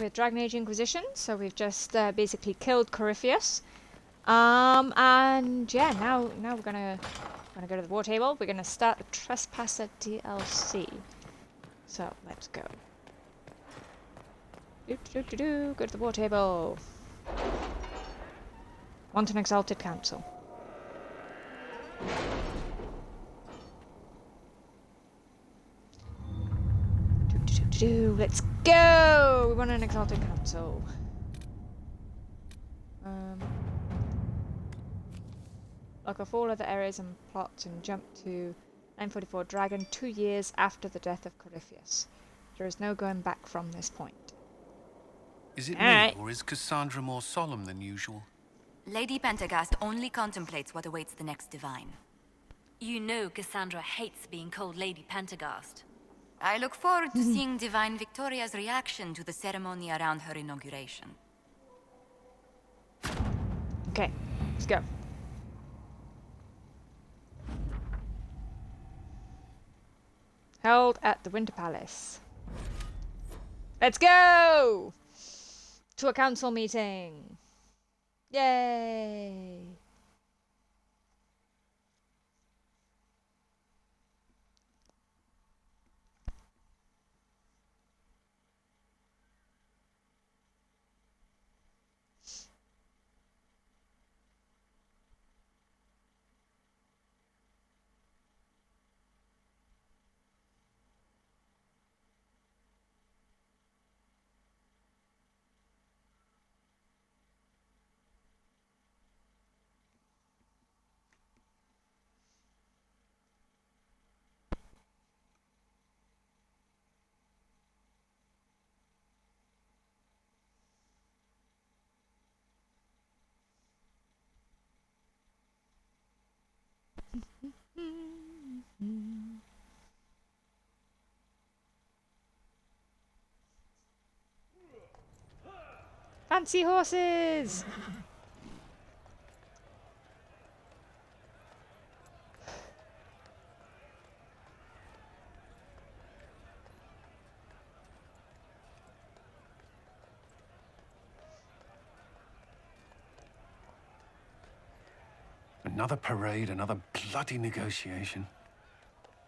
with Dragon Age Inquisition, so we've just basically killed Corypheus. And yeah, now we're gonna go to the war table. We're gonna start the Trespasser DLC. So let's go. Go to the war table. Want an Exalted Council. Let's go! We want an Exalted Council. Lock off all other areas and plots and jump to 944 Dragon 2 years after the death of Corypheus. There is no going back from this point. Is it me, or is Cassandra more solemn than usual? Lady Pendergast only contemplates what awaits the next divine. You know Cassandra hates being called Lady Pendergast. I look forward to seeing Divine Victoria's reaction to the ceremony around her inauguration. Okay, let's go. Held at the Winter Palace. Let's go! To a council meeting. Yay! Fancy horses! Another parade, another bloody negotiation.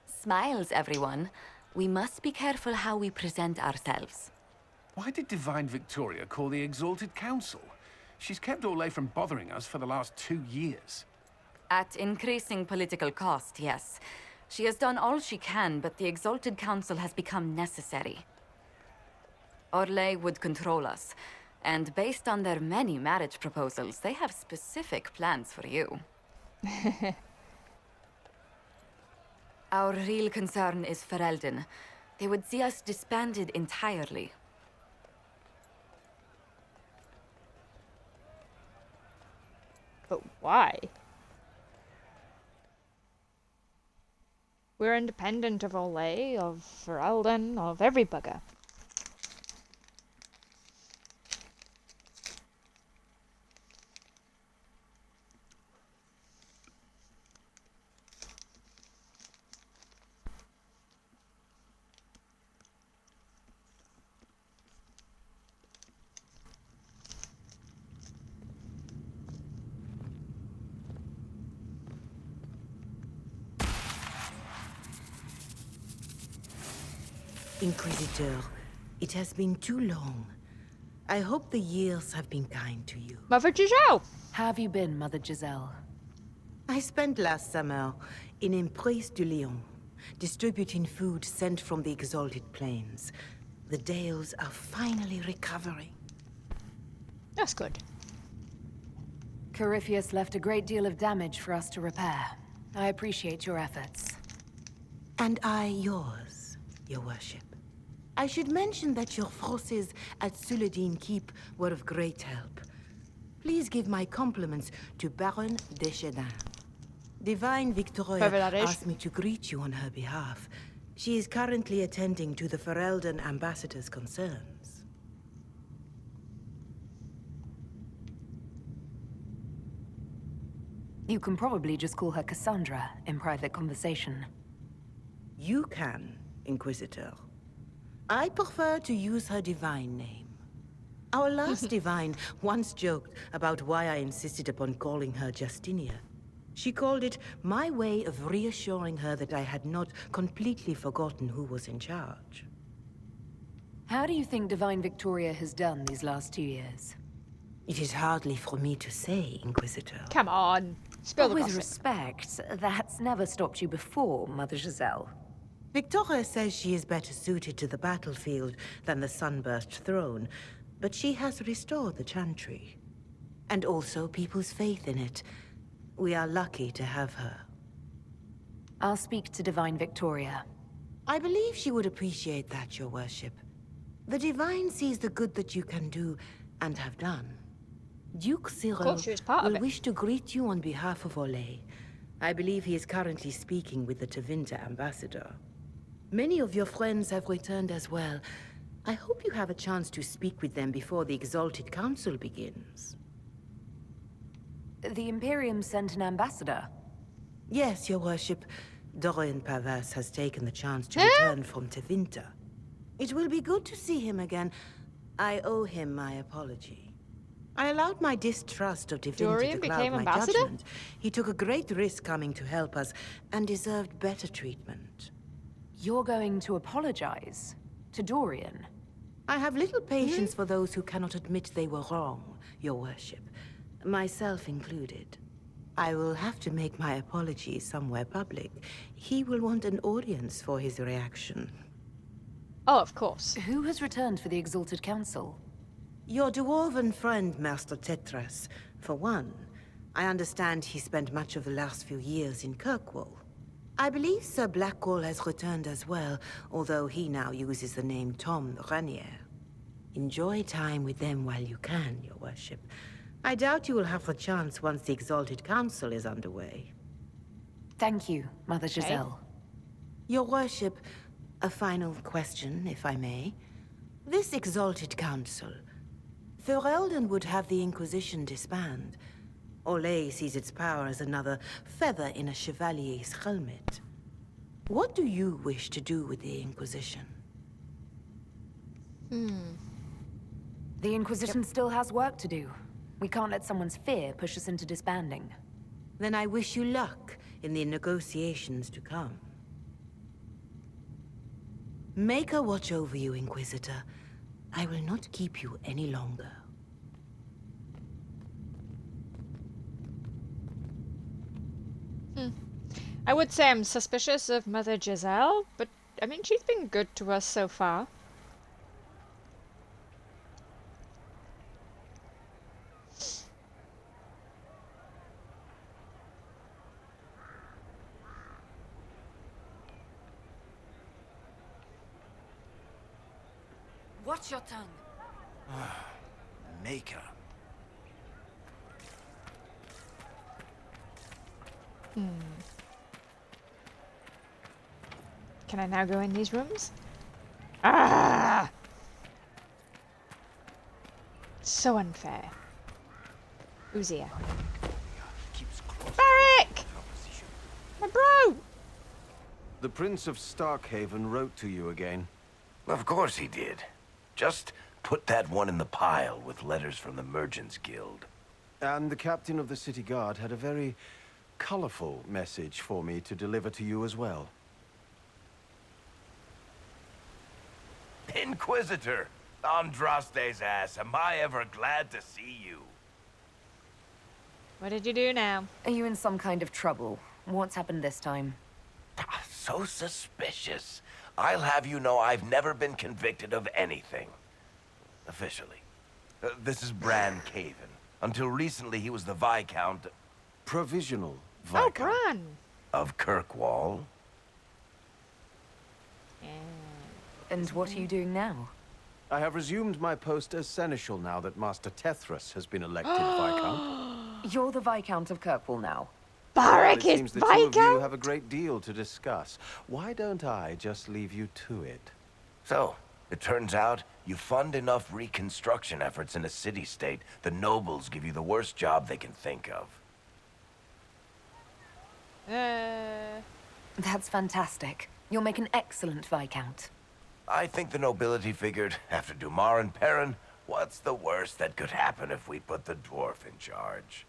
Smiles, everyone. We must be careful how we present ourselves. Why did Divine Victoria call the Exalted Council? She's kept Orlais from bothering us for the last 2 years. At increasing political cost, yes. She has done all she can, but the Exalted Council has become necessary. Orlais would control us, and based on their many marriage proposals, they have specific plans for you. Our real concern is Fereldan. They would see us disbanded entirely. But why? We're independent of Orlais, of Fereldan, of every bugger. Inquisitor, it has been too long. I hope the years have been kind to you. Mother Giselle! How have you been, Mother Giselle? I spent last summer in Emprise de Lyon, distributing food sent from the Exalted Plains. The Dales are finally recovering. That's good. Corypheus left a great deal of damage for us to repair. I appreciate your efforts. And I yours, your worship. I should mention that your forces at Suladin Keep were of great help. Please give my compliments to Baron Deschedin. Divine Victoria asked me to greet you on her behalf. She is currently attending to the Fereldan ambassador's concerns. You can probably just call her Cassandra in private conversation. You can, Inquisitor. I prefer to use her divine name. Our last divine once joked about why I insisted upon calling her Justinia. She called it my way of reassuring her that I had not completely forgotten who was in charge. How do you think Divine Victoria has done these last 2 years? It is hardly for me to say, Inquisitor. Come on. Spill the With gossip. respect, that's never stopped you before, Mother Giselle. Victoria says she is better suited to the battlefield than the Sunburst throne, but she has restored the Chantry. And also people's faith in it. We are lucky to have her. I'll speak to Divine Victoria. I believe she would appreciate that, Your Worship. The Divine sees the good that you can do and have done. Duke Cyril she was part of will it. wish to greet you on behalf of Olay. I believe he is currently speaking with the Tevinter ambassador. Many of your friends have returned as well. I hope you have a chance to speak with them before the Exalted Council begins. The Imperium sent an ambassador. Yes, Your Worship. Dorian Pavas has taken the chance to return from Tevinter. It will be good to see him again. I owe him my apology. I allowed my distrust of Tevinter Dorian to cloud became my ambassador? judgment. He took a great risk coming to help us, and deserved better treatment. You're going to apologize? To Dorian? I have little patience for those who cannot admit they were wrong, Your Worship. Myself included. I will have to make my apologies somewhere public. He will want an audience for his reaction. Oh, of course. Who has returned for the Exalted Council? Your dwarven friend, Master Tetras, for one. I understand he spent much of the last few years in Kirkwall. I believe Sir Blackwall has returned as well, although he now uses the name Tom Ranier. Enjoy time with them while you can, Your Worship. I doubt you will have the chance once the Exalted Council is underway. Thank you, Mother Giselle. Your Worship, a final question, if I may. This Exalted Council, Fereldan would have the Inquisition disband. Olay sees its power as another feather in a chevalier's helmet. What do you wish to do with the Inquisition? The Inquisition still has work to do. We can't let someone's fear push us into disbanding. Then I wish you luck in the negotiations to come. Make her watch over you, Inquisitor. I will not keep you any longer. I would say I'm suspicious of Mother Giselle, but I mean, she's been good to us so far. Watch your tongue. Maker. Can I now go in these rooms? Ah! So unfair. Who's here? Varric! My bro! The Prince of Starkhaven wrote to you again. Of course he did. Just put that one in the pile with letters from the Merchants Guild. And the captain of the city guard had a very colorful message for me to deliver to you as well. Inquisitor! Andraste's ass, am I ever glad to see you. What did you do now? Are you in some kind of trouble? What's happened this time? So suspicious. I'll have you know I've never been convicted of anything. Officially. This is Bran Caven. Until recently, he was the Viscount Provisional Oh, Viscount. Bran! of Kirkwall. And what are you doing now? I have resumed my post as Seneschal now that Master Tethras has been elected Viscount. You're the Viscount of Kirkwall now. Varric It is seems the two of you Viscount! have a great deal to discuss. Why don't I just leave you to it? So, it turns out, you fund enough reconstruction efforts in a city-state, the nobles give you the worst job they can think of. That's fantastic. You'll make an excellent Viscount. I think the nobility figured, after Dumar and Perrin, What's the worst that could happen if we put the dwarf in charge?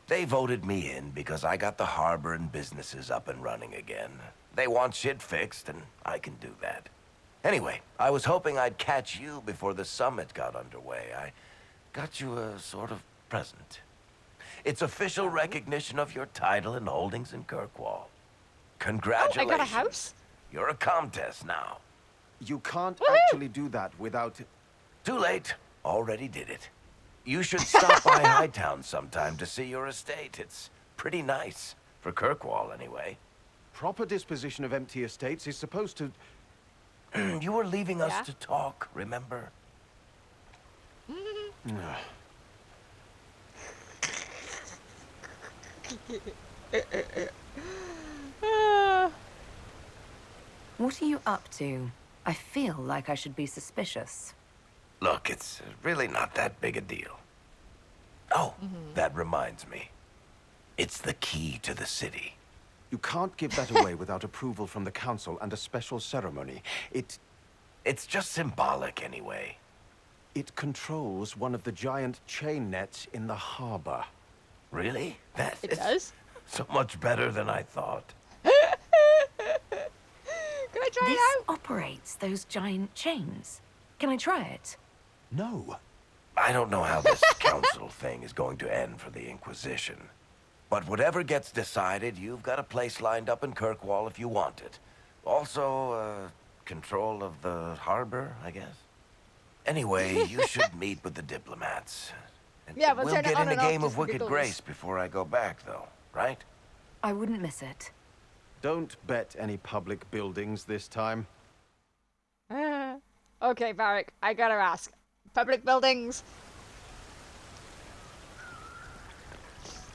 They voted me in because I got the harbor and businesses up and running again. They want shit fixed, and I can do that. Anyway, I was hoping I'd catch you before the summit got underway. I got you a sort of present. It's official recognition of your title and holdings in Kirkwall. Congratulations. Oh, I got a house? You're a comtesse now. You can't Woohoo! actually do that without... Too late. Already did it. You should stop by Hightown sometime to see your estate. It's pretty nice. For Kirkwall, anyway. Proper disposition of empty estates is supposed to... You were leaving us Yeah? to talk, remember? What are you up to? I feel like I should be suspicious. Look, it's really not that big a deal. Oh, that reminds me. It's the key to the city. You can't give that away without approval from the council and a special ceremony. It's just symbolic anyway. It controls one of the giant chain nets in the harbor. Really? That It is does? so much better than I thought. Can I try This it out? operates those giant chains. Can I try it? No. I don't know how this council thing is going to end for the Inquisition. But whatever gets decided, you've got a place lined up in Kirkwall if you want it. Also, control of the harbor, I guess. Anyway, you should meet with the diplomats. And Yeah, we'll we'll turn it get on in a and off game just of for Wicked giggles. Grace before I go back, though, right? I wouldn't miss it. Don't bet any public buildings this time. Okay, Varric, I gotta ask. Public buildings.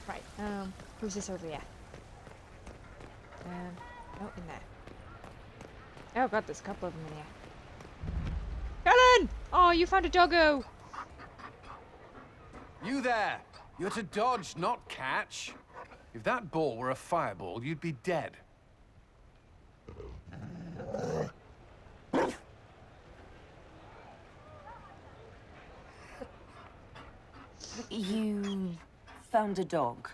Right, who's this over here? No, in there. Oh god, there's a couple of them in here. Cullen! Oh, you found a doggo! You there! You're to dodge, not catch. If that ball were a fireball, you'd be dead. You found a dog.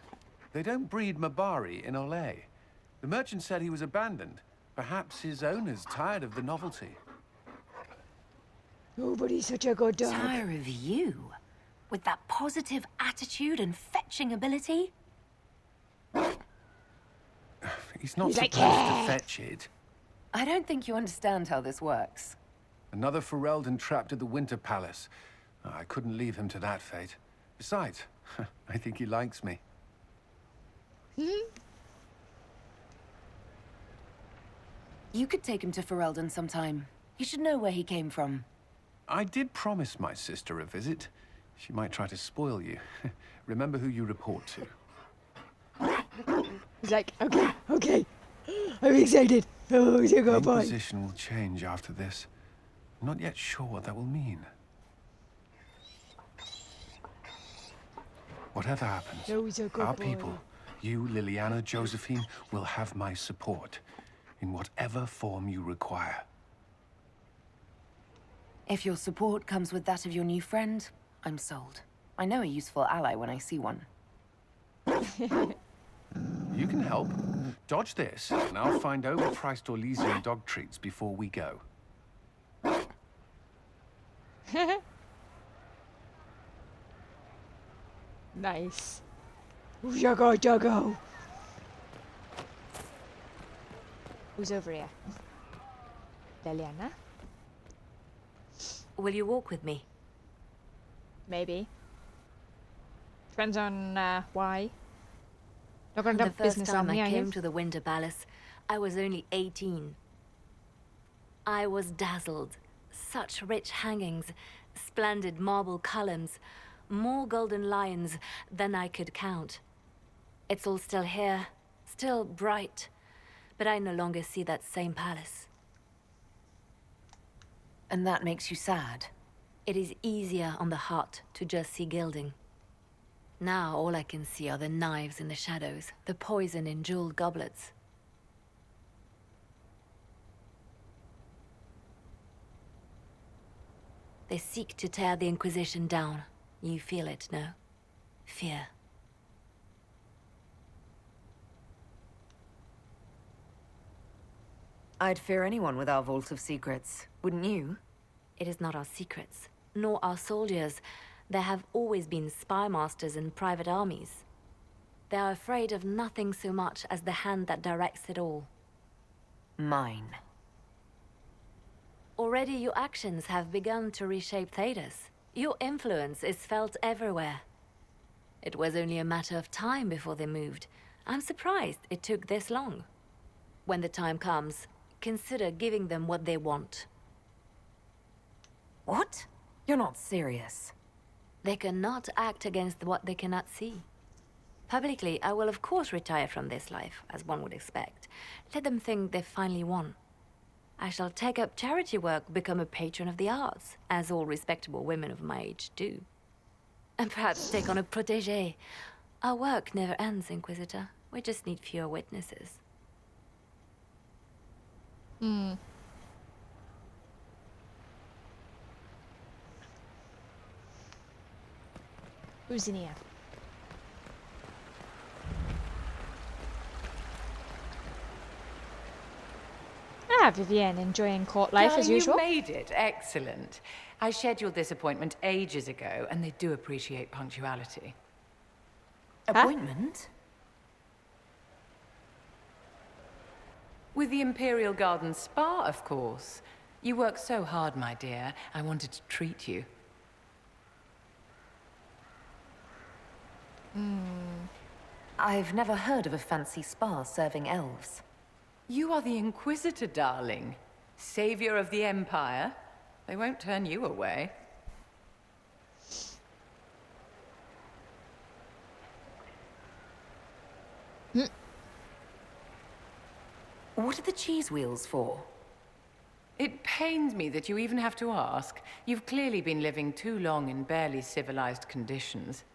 They don't breed Mabari in Olay. The merchant said he was abandoned. Perhaps his owner's tired of the novelty. Nobody's such a good dog. Tire of you? With that positive attitude and fetching ability? He's not He's like, supposed "Yeah." to fetch it. I don't think you understand how this works. Another Fereldan trapped at the Winter Palace. I couldn't leave him to that fate. Besides, I think he likes me. You could take him to Fereldan sometime. He should know where he came from. I did promise my sister a visit. She might try to spoil you. Remember who you report to. He's like, okay. I'm excited. Oh, he's a The good boy. Inquisition will change after this. I'm not yet sure what that will mean. Whatever happens, No, he's a good our boy. people, you, Leliana, Josephine, will have my support in whatever form you require. If your support comes with that of your new friend, I'm sold. I know a useful ally when I see one. You can help. Dodge this, and I'll find overpriced Orlesian dog treats before we go. Nice. Jago, Jago. Who's over here? Leliana? Will you walk with me? Maybe. Depends on why. Not gonna The dump first business time on me, I are came you? to the Winter Palace, I was only 18. I was dazzled. Such rich hangings, splendid marble columns, more golden lions than I could count. It's all still here, still bright, but I no longer see that same palace. And that makes you sad. It is easier on the heart to just see gilding. Now all I can see are the knives in the shadows, the poison in jeweled goblets. They seek to tear the Inquisition down. You feel it, no? Fear. I'd fear anyone with our vault of secrets, wouldn't you? It is not our secrets, nor our soldiers. There have always been spy masters and private armies. They are afraid of nothing so much as the hand that directs it all. Mine. Already your actions have begun to reshape Thedas. Your influence is felt everywhere. It was only a matter of time before they moved. I'm surprised it took this long. When the time comes, consider giving them what they want. What? You're not serious. They cannot act against what they cannot see. Publicly, I will of course retire from this life, as one would expect. Let them think they finally won. I shall take up charity work, become a patron of the arts, as all respectable women of my age do. And perhaps take on a protégé. Our work never ends, Inquisitor. We just need fewer witnesses. Who's in here? Ah, Vivienne, enjoying court life as Darling, usual. You made it. Excellent. I scheduled this appointment ages ago, and they do appreciate punctuality. Appointment? With the Imperial Garden Spa, of course. You work so hard, my dear. I wanted to treat you. I've never heard of a fancy spa serving elves. You are the Inquisitor, darling. Savior of the Empire. They won't turn you away. What are the cheese wheels for? It pains me that you even have to ask. You've clearly been living too long in barely civilized conditions.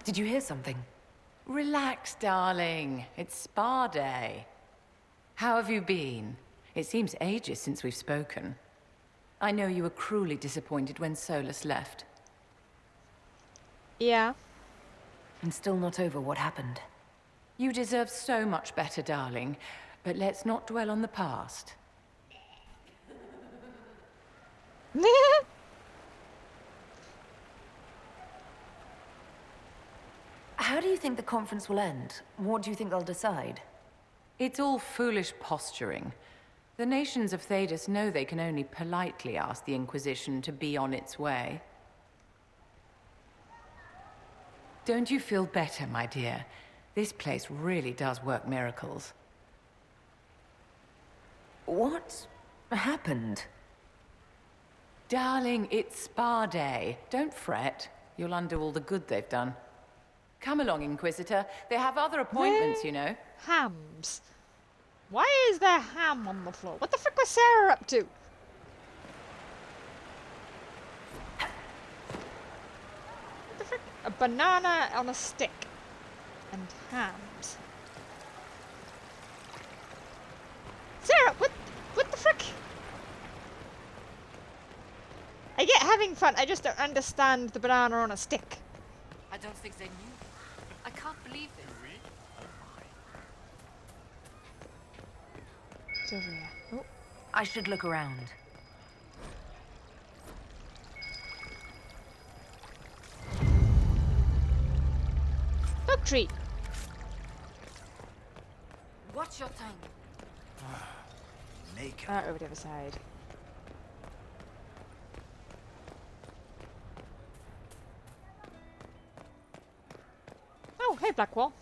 Did you hear something? Relax, darling. It's spa day. How have you been? It seems ages since we've spoken. I know you were cruelly disappointed when Solus left. Yeah. I'm still not over what happened. You deserve so much better, darling. But let's not dwell on the past. How do you think the conference will end? What do you think they'll decide? It's all foolish posturing. The nations of Thedas know they can only politely ask the Inquisition to be on its way. Don't you feel better, my dear? This place really does work miracles. What happened? Darling, it's spa day. Don't fret. You'll undo all the good they've done. Come along, Inquisitor. They have other appointments, you know. Hams. Why is there ham on the floor? What the frick was Sera up to? What the frick? A banana on a stick. And hams. Sera, what the frick? I get having fun, I just don't understand the banana on a stick. I don't think they knew. I can't believe this. It's over here. Oh. I should look around. Dog treat. Watch your tongue. Make Over the other side. Oh, hey, Blackwall.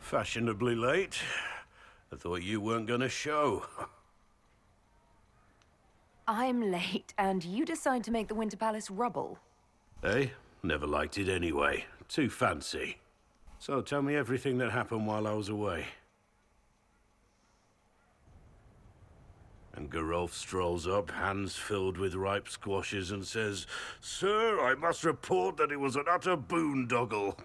Fashionably late. I thought you weren't gonna show. I'm late, and you decide to make the Winter Palace rubble. Eh? Never liked it anyway. Too fancy. So tell me everything that happened while I was away. And Gerulf strolls up, hands filled with ripe squashes, and says, "Sir, I must report that it was an utter boondoggle."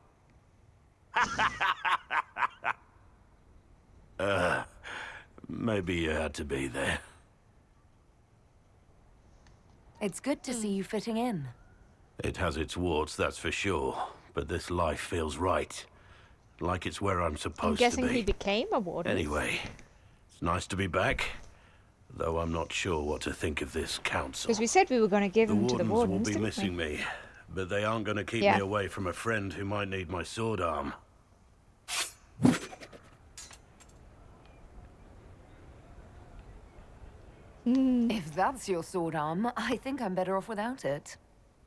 Maybe you had to be there. It's good to see you fitting in. It has its warts, that's for sure. But this life feels right. Like it's where I'm I'm supposed to guessing be. he became a warden. Anyway, it's nice to be back. Though I'm not sure what to think of this council. Because we said we were going to give The him to the wardens wardens, will be didn't missing we? me. But they aren't going to keep Yeah. me away from a friend who might need my sword arm. If that's your sword arm, I think I'm better off without it.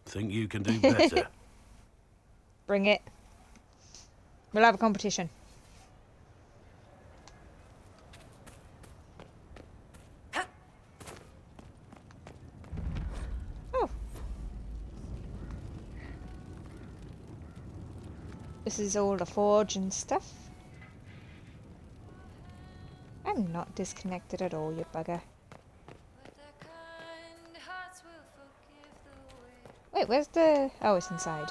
Think you can do better? Bring it. We'll have a competition. Oh. This is all the forge and stuff. I'm not disconnected at all, you bugger. Wait, where's the... Oh, it's inside.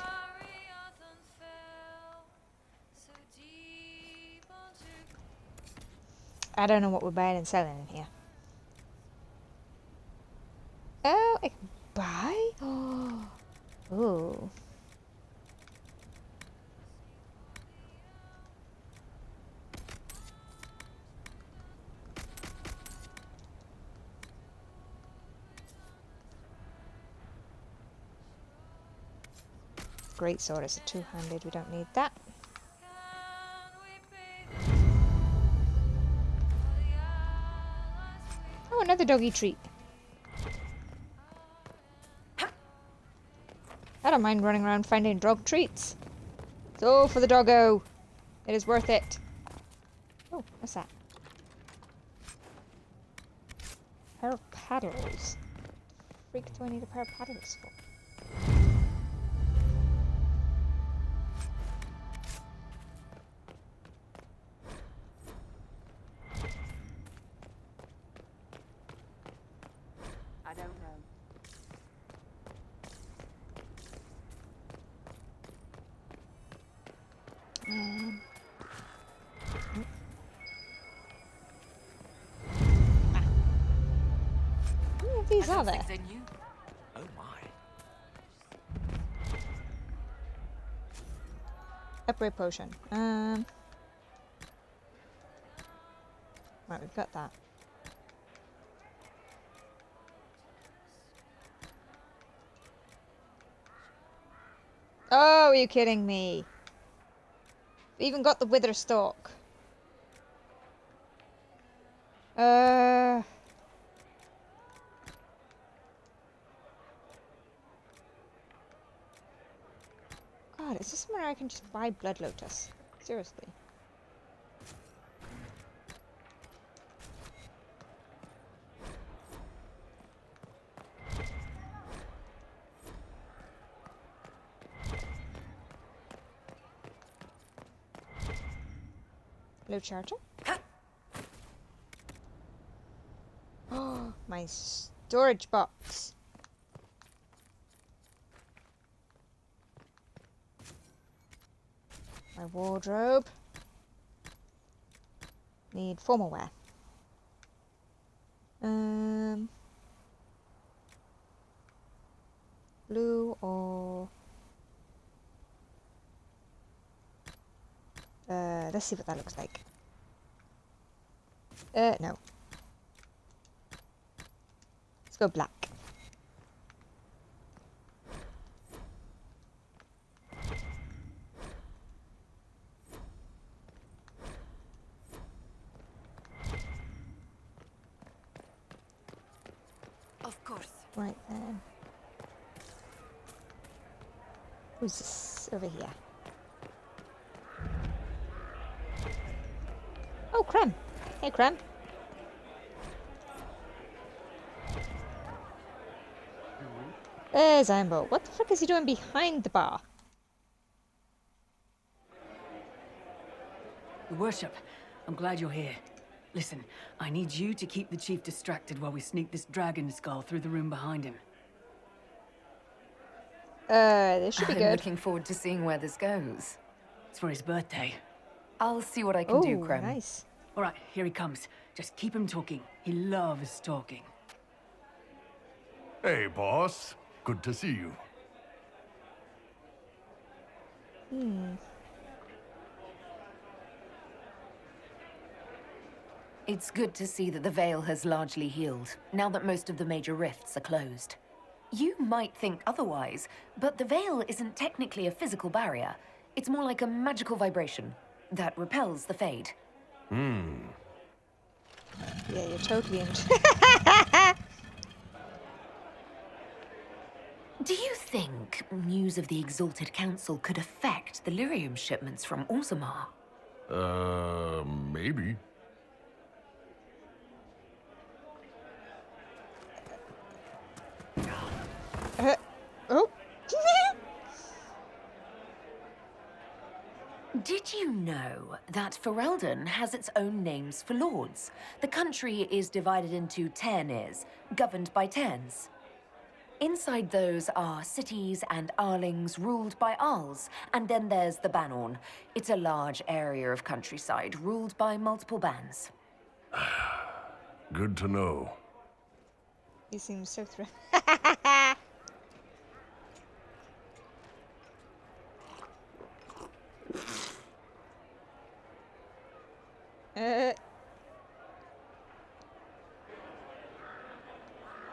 I don't know what we're buying and selling in here. Oh, I can buy? Oh. Ooh. Great sword is a two-handed, we don't need that. Oh, another doggy treat. I don't mind running around finding dog treats. So for the doggo. It is worth it. Oh, what's that? Pair of paddles. Freak do I need a pair of paddles for? I don't know. How many of these are there? Oh my. Upgrade potion. Right, we've got that. Oh, are you kidding me? We even got the wither stalk. God, is this somewhere I can just buy blood lotus? Seriously. Low charger. Oh, my storage box. My wardrobe. Need formal wear. Blue or... let's see what that looks like. No. Let's go black. Of course. Right then. Who's this over here? Oh, Crem. Hey, Crem. There's Ambo. What the frick is he doing behind the bar? Your worship, I'm glad you're here. Listen, I need you to keep the chief distracted while we sneak this dragon skull through the room behind him. This should be I'm good. looking forward to seeing where this goes. It's for his birthday. I'll see what I can do, Oh, Krem. nice. All right, here he comes. Just keep him talking. He loves talking. Hey, boss. Good to see you. It's good to see that the Veil has largely healed, now that most of the major rifts are closed. You might think otherwise, but the Veil isn't technically a physical barrier. It's more like a magical vibration that repels the Fade. Yeah, you're totally in. Do you think news of the Exalted Council could affect the lyrium shipments from Orzammar? Maybe. Oh. Did you know that Fereldan has its own names for lords? The country is divided into Ternirs, governed by Terns. Inside those are cities and Arlings ruled by Arls, and then there's the Banorn. It's a large area of countryside ruled by multiple bans. Good to know. He seems so thrilled.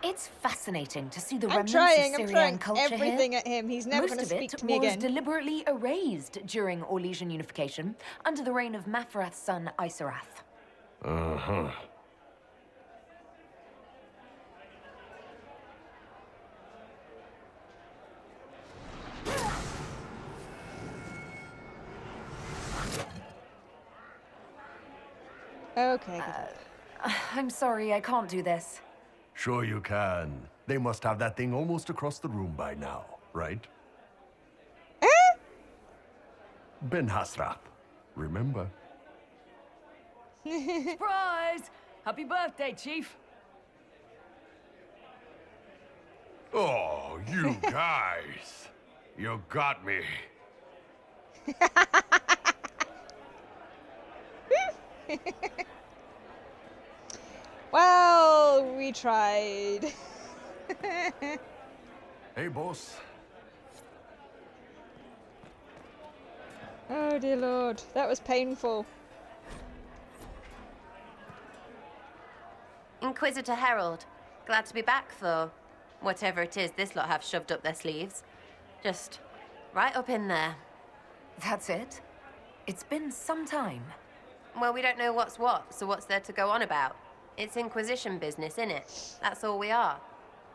It's fascinating to see the I'm remnants trying of Syrian culture everything here. at him. He's never Most going to of speak it to me was again. deliberately erased during Orlesian unification under the reign of Mafrath's son Isarath. Uh-huh. Okay, good. I'm sorry, I can't do this. Sure you can. They must have that thing almost across the room by now, right? Ben Hasrap. Remember? Surprise! Happy birthday, Chief! Oh, you guys. You got me. Well, we tried. Hey, boss. Oh dear lord, that was painful. Inquisitor Herald, glad to be back for whatever it is this lot have shoved up their sleeves. Just right up in there. That's it? It's been some time. Well, we don't know what's what, so what's there to go on about? It's Inquisition business, innit? That's all we are.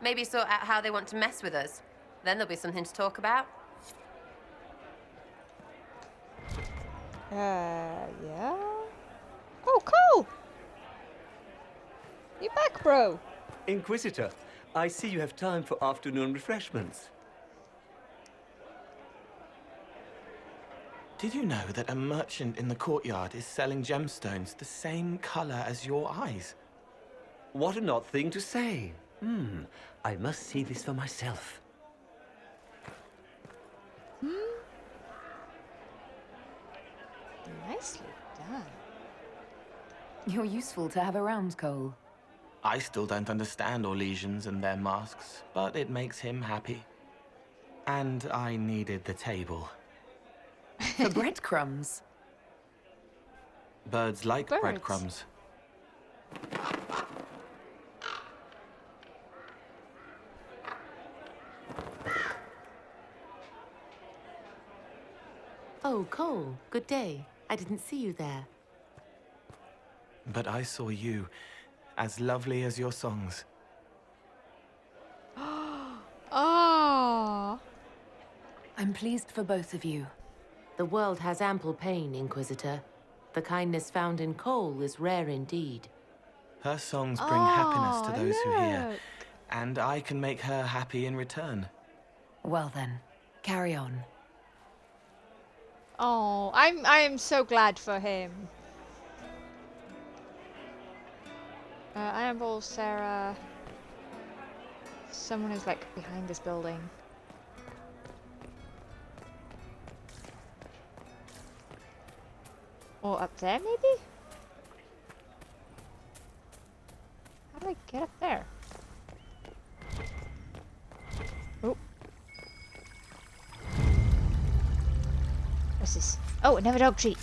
Maybe sort out how they want to mess with us. Then there'll be something to talk about. Yeah? Oh, cool! You back, bro? Inquisitor, I see you have time for afternoon refreshments. Did you know that a merchant in the courtyard is selling gemstones the same color as your eyes? What an odd thing to say. I must see this for myself. Nicely done. You're useful to have around, Cole. I still don't understand Orlesians and their masks, but it makes him happy. And I needed the table. For breadcrumbs. Birds like Birds. breadcrumbs. Oh, Cole, good day. I didn't see you there. But I saw you, as lovely as your songs. Ah. I'm pleased for both of you. The world has ample pain, Inquisitor. The kindness found in Cole is rare indeed. Her songs bring happiness to those who hear, look. and I can make her happy in return. Well then, carry on. Oh, I am so glad for him. Iron Ball, Sera. Someone is like behind this building. Or up there, maybe? How do I get up there? Oh. What's this? Oh, another dog treat.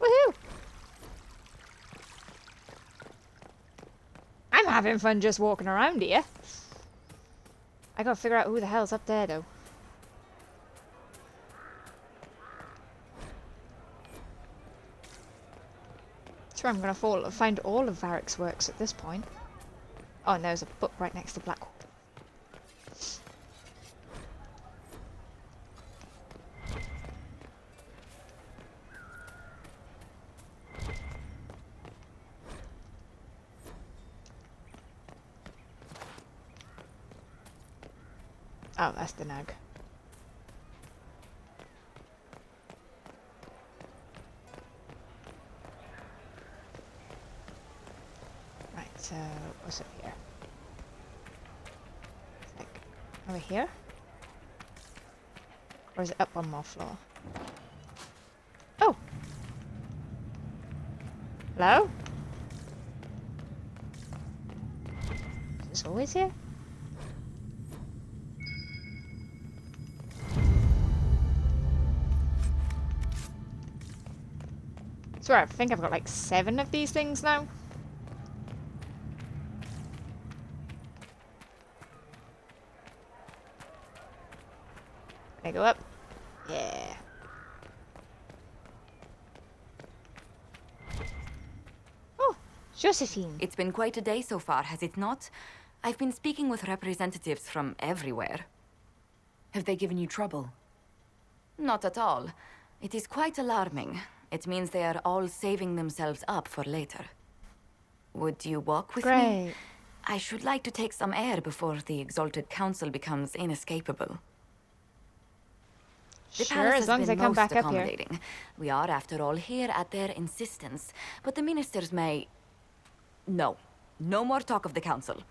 Woohoo! I'm having fun just walking around here. I gotta figure out who the hell's up there, though. Sure, I'm gonna find all of Varric's works at this point. Oh, and there's a book right next to Blackwall. Oh, that's the nag. Right, so what's up here? It's like over here? Or is it up one more floor? Oh! Hello? Is this always here? I swear, I think I've got like 7 of these things now. Can I go up? Yeah. Oh, Josephine. It's been quite a day so far, has it not? I've been speaking with representatives from everywhere. Have they given you trouble? Not at all. It is quite alarming. It means they are all saving themselves up for later. Would you walk with me? Great. I should like to take some air before the Exalted Council becomes inescapable. The Sure, palace as long has as I been come most back up here. accommodating. We are, after all, here at their insistence. But the ministers may... No. No more talk of the council.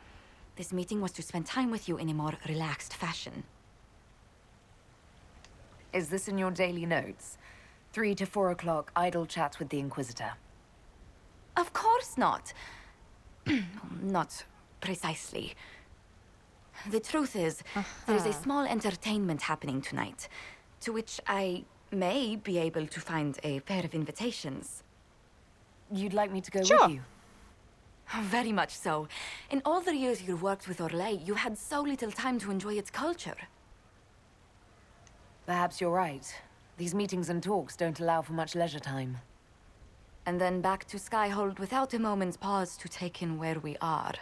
This meeting was to spend time with you in a more relaxed fashion. Is this in your daily notes? 3 to 4 o'clock, idle chats with the Inquisitor. Of course not. Not precisely. The truth is, there is a small entertainment happening tonight, to which I may be able to find a pair of invitations. You'd like me to go Sure. with you? Very much so. In all the years you worked with Orlais, you had so little time to enjoy its culture. Perhaps you're right. These meetings and talks don't allow for much leisure time. And then back to Skyhold without a moment's pause to take in where we are.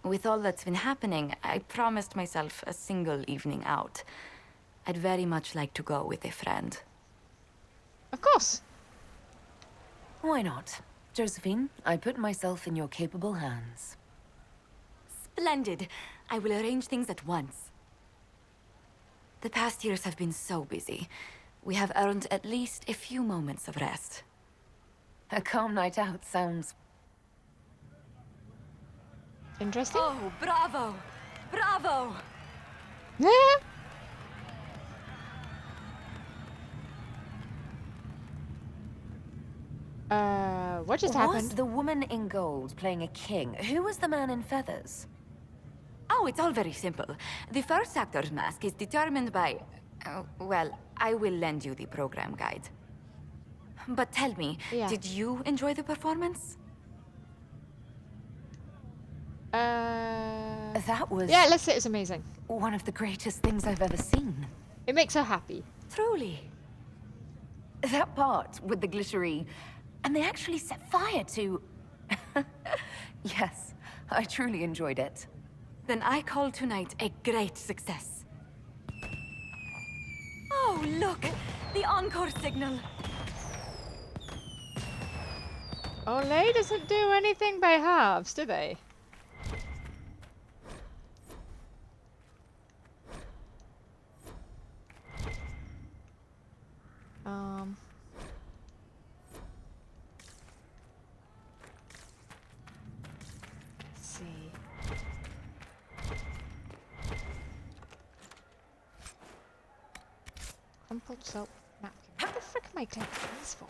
With all that's been happening, I promised myself a single evening out. I'd very much like to go with a friend. Of course. Why not? Josephine, I put myself in your capable hands. Splendid! I will arrange things at once. The past years have been so busy. We have earned at least a few moments of rest. A calm night out sounds... Interesting. Oh, bravo! Bravo! What just Was happened? the woman in gold playing a king? Who was the man in feathers? Oh, it's all very simple. The first actor's mask is determined by... well, I will lend you the program guide. But tell me, did you enjoy the performance? That was... Yeah, let's say it's amazing. One of the greatest things I've ever seen. It makes her happy. Truly. That part with the glittery... And they actually set fire to... Yes, I truly enjoyed it. Then I call tonight a great success. Oh, look! The encore signal! Olay doesn't do anything by halves, do they? Crumpled soap napkin. What the frick am I collecting these for?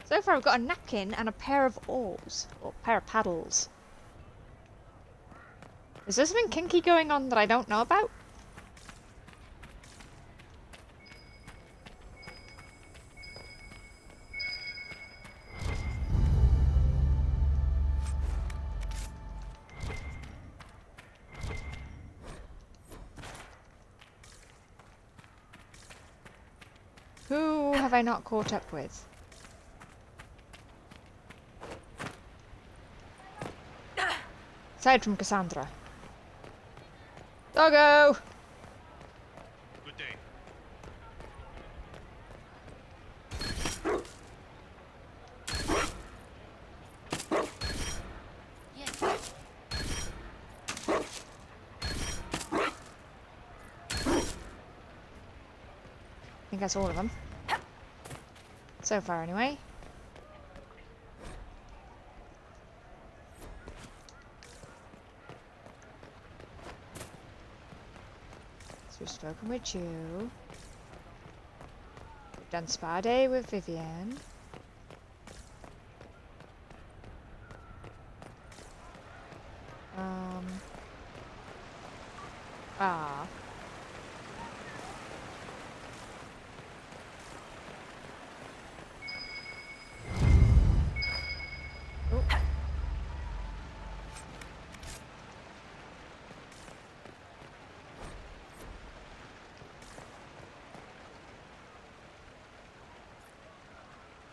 So far I've got a napkin and a pair of oars. Or a pair of paddles. Is there something kinky going on that I don't know about? Who have I not caught up with? Aside from Cassandra. Doggo! Good day. I think that's all of them. So far, anyway. So we've spoken with you. We've done spa day with Vivienne. Ah.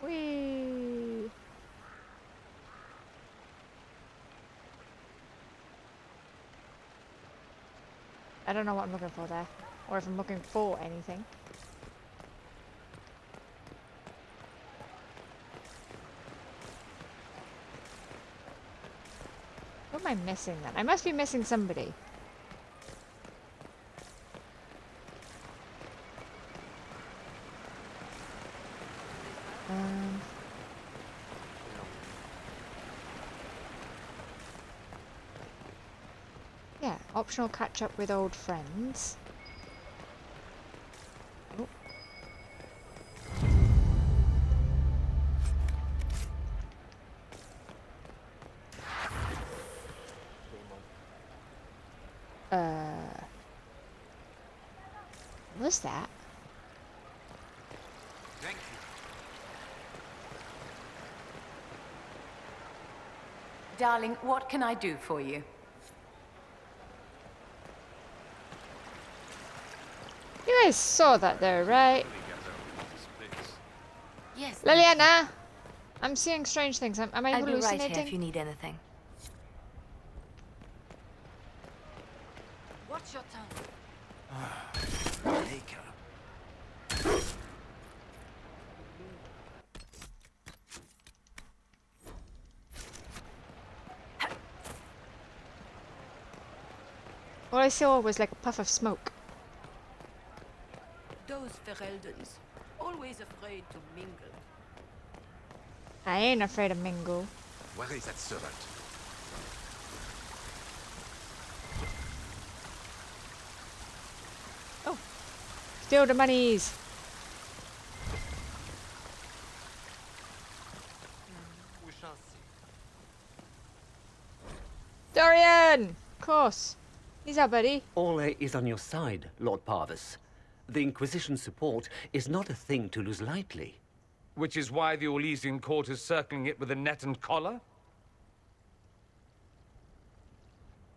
Whee! I don't know what I'm looking for there, or if I'm looking for anything. What am I missing then? I must be missing somebody. Yeah, optional catch up with old friends. Oh. What was that? Thank you. Darling, what can I do for you? You guys saw that there, right? Yes. Leliana! I'm seeing strange things. Am I I'll be right hallucinating? here if you need anything. Watch your tongue. All I saw was like a puff of smoke. Those Fereldans, always afraid to mingle. I ain't afraid of mingle. Where is that servant? Oh. Steal the monies. We shall see. Dorian! Of course. He's our buddy. Orlais is on your side, Lord Parvis. The Inquisition support is not a thing to lose lightly. Which is why the Orlesian court is circling it with a net and collar?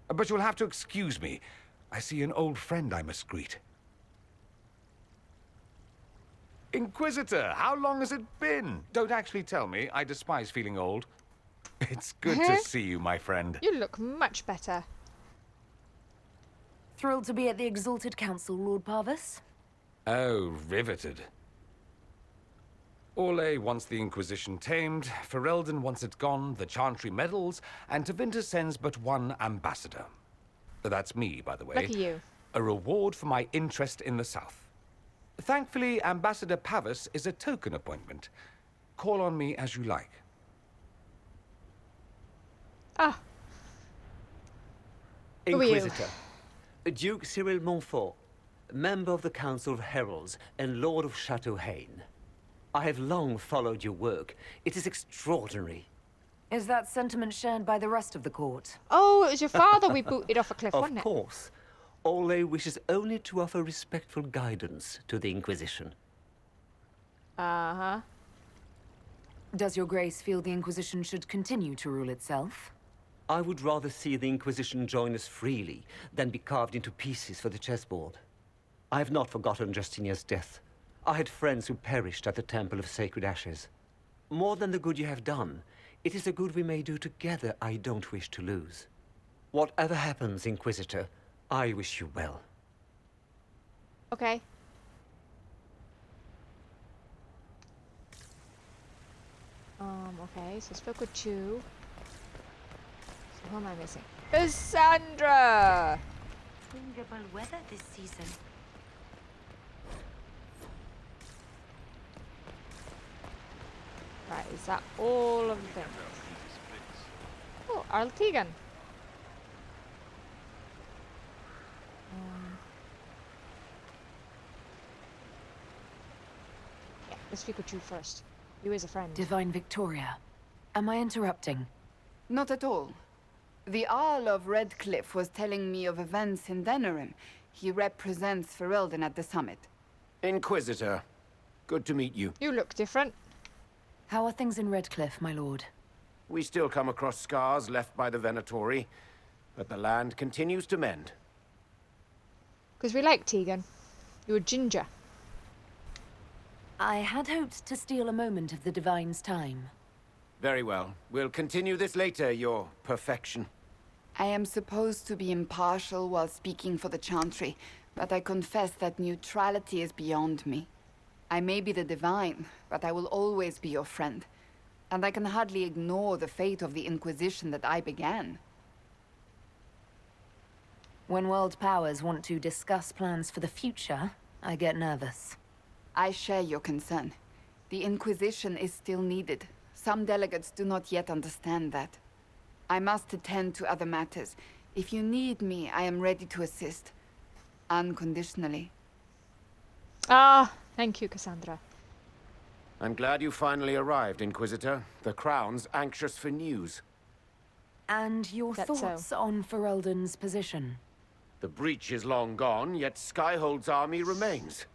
But you'll have to excuse me. I see an old friend I must greet. Inquisitor, how long has it been? Don't actually tell me. I despise feeling old. It's good to see you, my friend. You look much better. Thrilled to be at the Exalted Council, Lord Parvis. Oh, riveted. Orlais wants the Inquisition tamed, Fereldan wants it gone, the Chantry meddles, and Tevinter sends but one ambassador. That's me, by the way. Lucky you. A reward for my interest in the South. Thankfully, Ambassador Parvis is a token appointment. Call on me as you like. Ah. Who are you? Inquisitor. Duke Cyril Montfort. member of the Council of Heralds and Lord of Chateau Haine. I have long followed your work. It is extraordinary. Is that sentiment shared by the rest of the court? Oh, it was your father we booted off a cliff, wasn't it? Of course. Ole wishes only to offer respectful guidance to the Inquisition. Uh-huh. Does your grace feel the Inquisition should continue to rule itself? I would rather see the Inquisition join us freely than be carved into pieces for the chessboard. I have not forgotten Justinia's death. I had friends who perished at the Temple of Sacred Ashes. More than the good you have done, it is the good we may do together I don't wish to lose. Whatever happens, Inquisitor, I wish you well. Okay. Okay, so spoke with Chu. So who am I missing? Cassandra! Wonderful weather this season. Right, is that all of the things? Oh, Arl Teagan. Yeah, let's speak with you first. You as a friend. Divine Victoria, am I interrupting? Not at all. The Earl of Redcliffe was telling me of events in Denerim. He represents Fereldan at the summit. Inquisitor, good to meet you. You look different. How are things in Redcliffe, my lord? We still come across scars left by the Venatori, but the land continues to mend. Because we like Teagan. You were ginger. I had hoped to steal a moment of the Divine's time. Very well. We'll continue this later, your perfection. I am supposed to be impartial while speaking for the Chantry, but I confess that neutrality is beyond me. I may be the Divine, but I will always be your friend. And I can hardly ignore the fate of the Inquisition that I began. When world powers want to discuss plans for the future, I get nervous. I share your concern. The Inquisition is still needed. Some delegates do not yet understand that. I must attend to other matters. If you need me, I am ready to assist. Unconditionally. Ah, thank you, Cassandra. I'm glad you finally arrived, Inquisitor. The Crown's anxious for news. And your thoughts on Fereldan's position? The breach is long gone, yet Skyhold's army remains.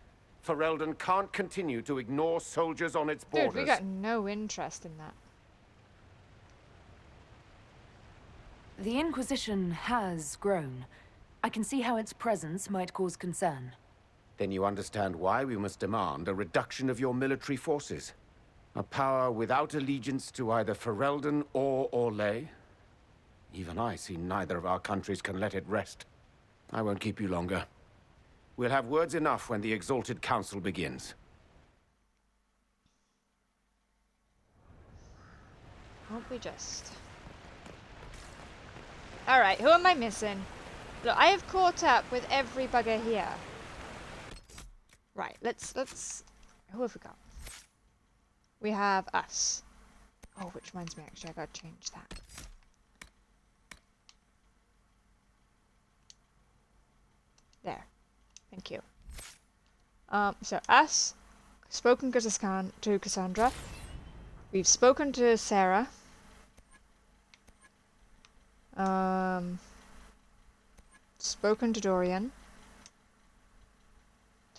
Fereldan can't continue to ignore soldiers on its borders. Dude, we got no interest in that. The Inquisition has grown. I can see how its presence might cause concern. Then you understand why we must demand a reduction of your military forces. A power without allegiance to either Fereldan or Orlais. Even I see neither of our countries can let it rest. I won't keep you longer. We'll have words enough when the Exalted Council begins. Won't we just? Alright, who am I missing? Look, I have caught up with every bugger here. Right, let's... Who have we got? We have us. Oh, which reminds me, actually, I gotta change that. There. Thank you. So us, spoken to Cassandra. We've spoken to Sera. Spoken to Dorian.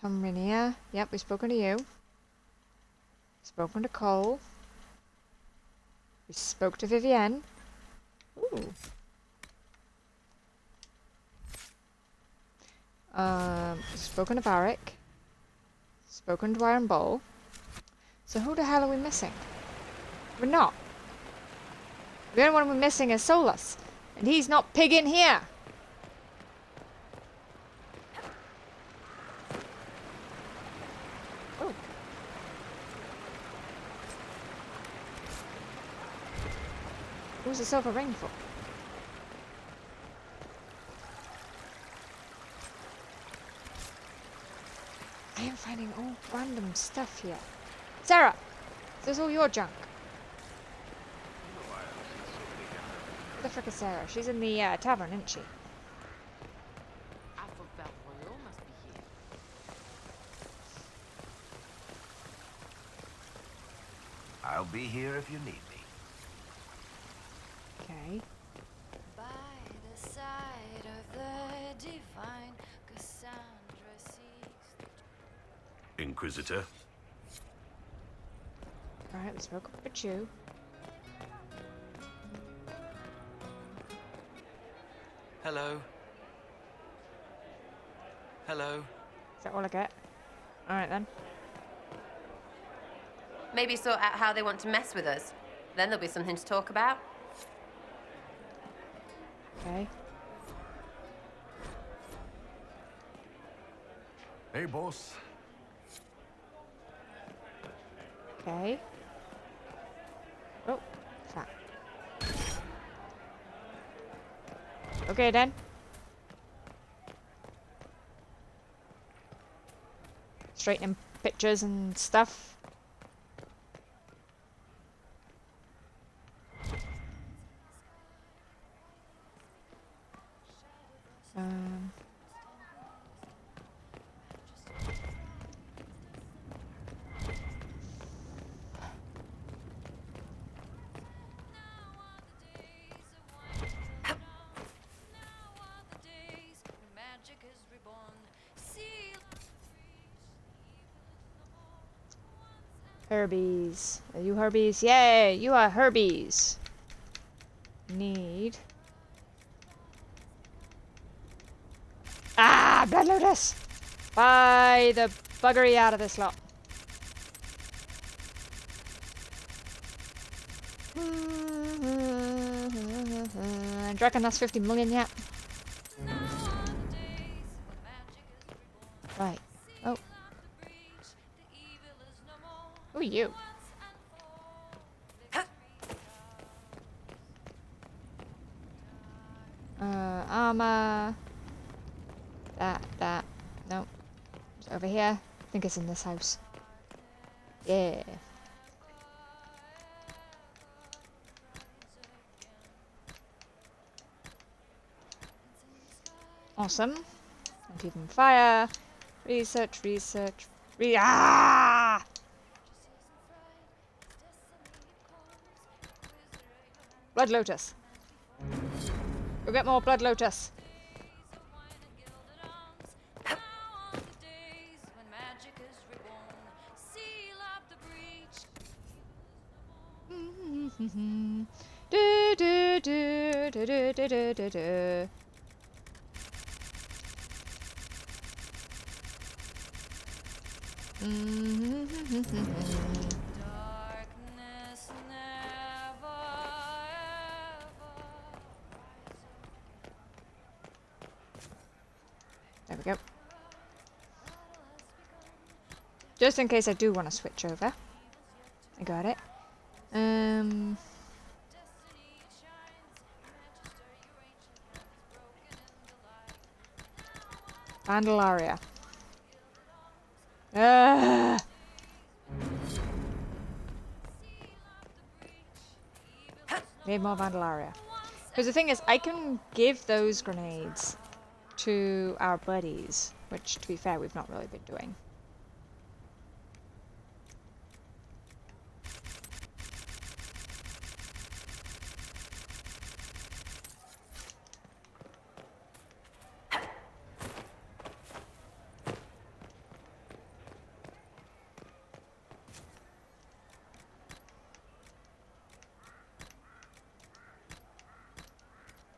Tom Rinier. Yep, we've spoken to you. Spoken to Cole. We spoke to Vivienne. Ooh. Spoken to Varric. Spoken to Iron Bowl. So who the hell are we missing? We're not. The only one we're missing is Solus. And he's not pigging here. Oh. Who's the silver ring for? I am finding all random stuff here. Sera! This is all your junk. Where the frick is Sera? She's in the tavern, isn't she? I'll be here if you need me. Okay. By the side of the divine Cassandra seeks. Inquisitor. Right, we spoke up with you. Hello. Hello. Is that all I get? Alright then. Maybe sort out how they want to mess with us. Then there'll be something to talk about. Okay. Hey, boss. Okay. Oh, fuck. Okay then. Straightening pictures and stuff. Herbies. Are you Herbies? Yay! You are Herbies. Need. Ah! Blood Lotus! Buy the buggery out of this lot. Do you reckon that's 50 million yet? Right. Oh. Who are you? Armor. That. Nope. It's over here. I think it's in this house. Yeah. Awesome. And even fire. Research. Ah! Blood Lotus. Go get more Blood Lotus. Do do do do do do do do do. There we go. Just in case I do want to switch over. I got it. Vandalaria. Need more Vandalaria. Because the thing is, I can give those grenades to our buddies, which, to be fair, we've not really been doing.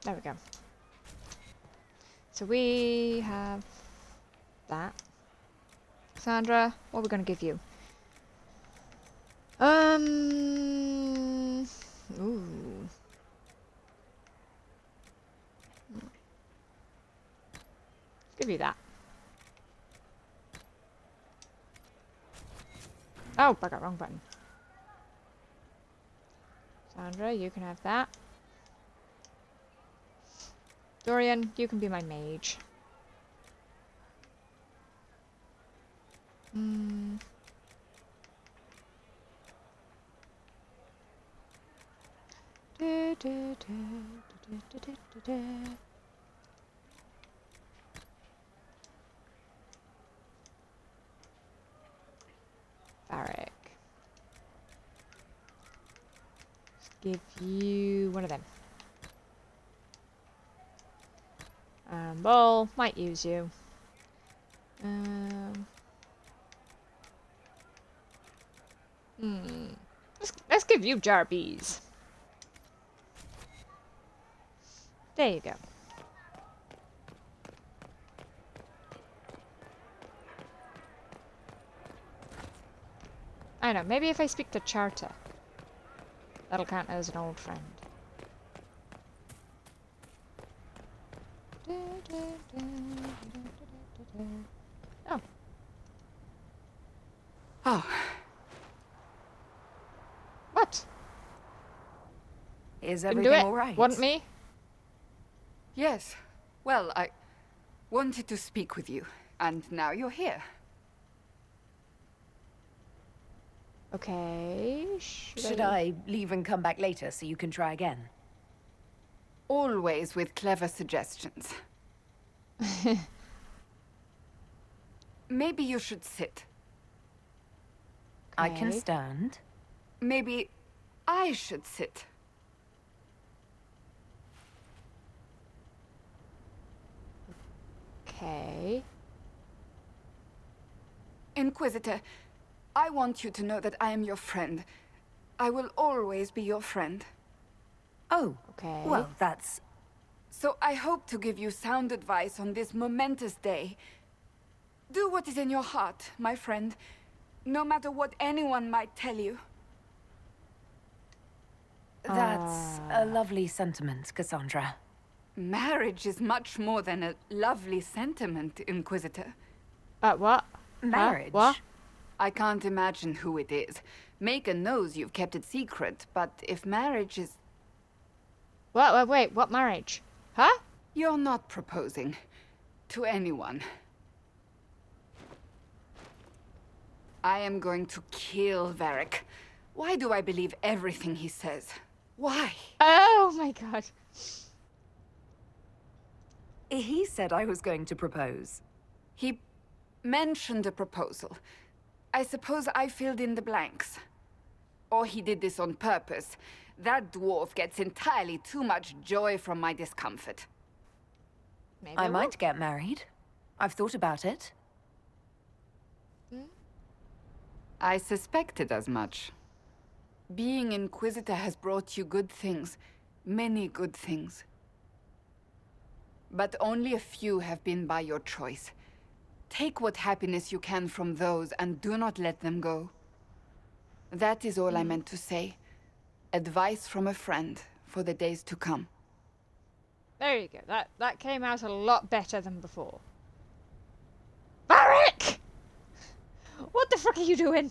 There we go. So we have that. Cassandra, what are we going to give you? Ooh. Give you that. Oh, I got wrong button. Cassandra, you can have that. Dorian, you can be my mage. Varric. give you one of them. Ball, might use you. Let's give you Jarbees. There you go. I know, maybe if I speak to Charter, that'll count as an old friend. Oh. Oh. What? Is Didn't everything do it. all right? Want me? Yes. Well, I wanted to speak with you, and now you're here. Okay. Should I leave and come back later so you can try again? Always with clever suggestions. Maybe you should sit. I can stand. Maybe I should sit. Okay. Inquisitor, I want you to know that I am your friend. I will always be your friend. Oh, okay. Well, that's... So I hope to give you sound advice on this momentous day. Do what is in your heart, my friend, no matter what anyone might tell you. That's a lovely sentiment, Cassandra. Marriage is much more than a lovely sentiment, Inquisitor. What? Marriage? What? I can't imagine who it is. Megan knows you've kept it secret, but if marriage is... What? Wait, what marriage? Huh? You're not proposing to anyone. I am going to kill Varric. Why do I believe everything he says? Why? Oh my god. He said I was going to propose. He mentioned a proposal. I suppose I filled in the blanks. Or he did this on purpose. That dwarf gets entirely too much joy from my discomfort. Maybe I might get married. I've thought about it. I suspected as much. Being Inquisitor has brought you good things. Many good things. But only a few have been by your choice. Take what happiness you can from those and do not let them go. That is all I meant to say. Advice from a friend for the days to come. There you go. That came out a lot better than before. Varric! What the frick are you doing?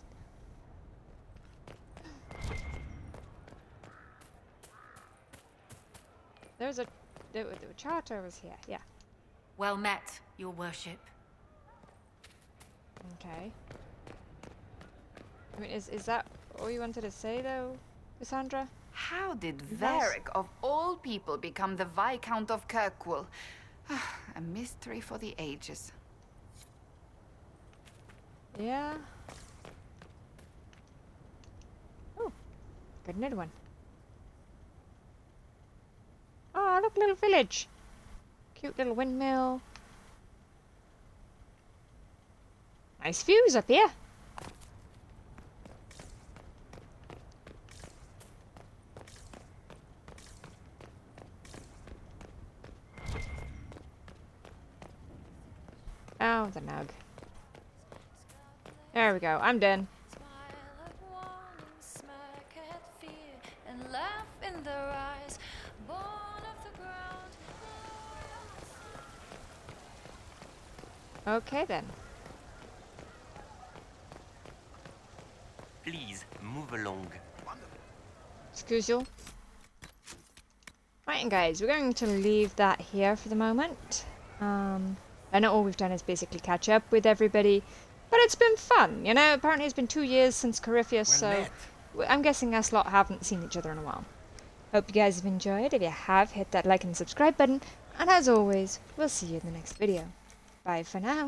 There's a... The charter was here, yeah. Well met, your worship. Okay. I mean, is that all you wanted to say, though, Cassandra? How did Varric, of all people, become the Viscount of Kirkwall? A mystery for the ages. Yeah. Oh, got another one. Oh, look, little village. Cute little windmill. Nice views up here. Oh, the nug. There we go. I'm done. Okay then. Please, move along. Excuse you. Right, and guys, we're going to leave that here for the moment. I know all we've done is basically catch up with everybody, but it's been fun, you know? Apparently it's been 2 years since Corypheus, so I'm guessing us lot haven't seen each other in a while. Hope you guys have enjoyed. If you have, hit that like and subscribe button, and as always, we'll see you in the next video. Bye for now.